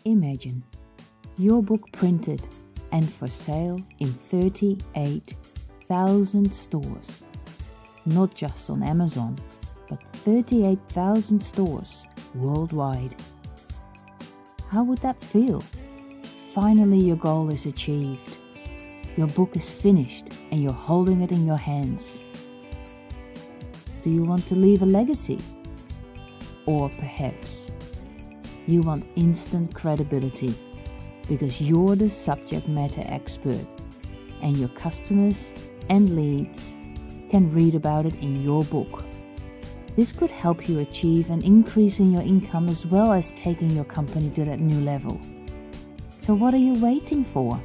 Imagine your book printed and for sale in 38,000 stores. Not just on Amazon, but 38,000 stores worldwide. How would that feel? Finally your goal is achieved. Your book is finished and you're holding it in your hands. Do you want to leave a legacy? Or perhaps you want instant credibility because you're the subject matter expert and your customers and leads can read about it in your book. This could help you achieve an increase in your income as well as taking your company to that new level. So what are you waiting for?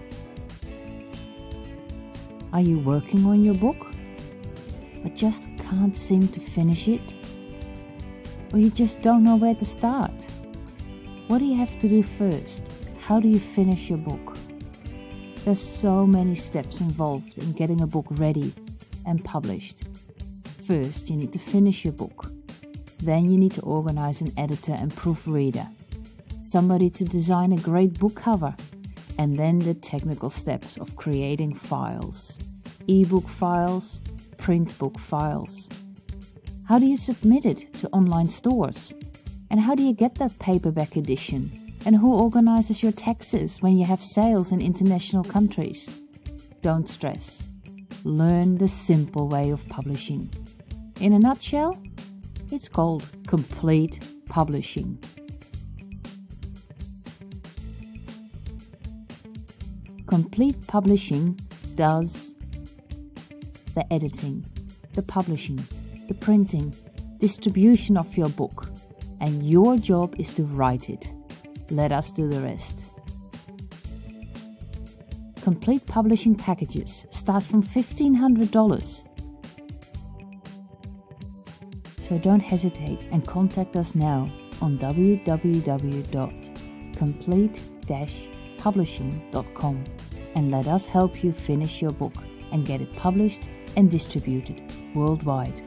Are you working on your book, but just can't seem to finish it? Or you just don't know where to start? What do you have to do first? How do you finish your book? There's so many steps involved in getting a book ready and published. First, you need to finish your book. Then you need to organize an editor and proofreader, somebody to design a great book cover, and then the technical steps of creating files, ebook files, print book files. How do you submit it to online stores? And how do you get that paperback edition? And who organizes your taxes when you have sales in international countries? Don't stress. Learn the simple way of publishing. In a nutshell, it's called complete publishing. Complete publishing does the editing, the publishing, the printing, distribution of your book, and your job is to write it. Let us do the rest. Complete publishing packages start from $1,500. So don't hesitate and contact us now on www.complete-publishing.com and let us help you finish your book and get it published and distributed worldwide.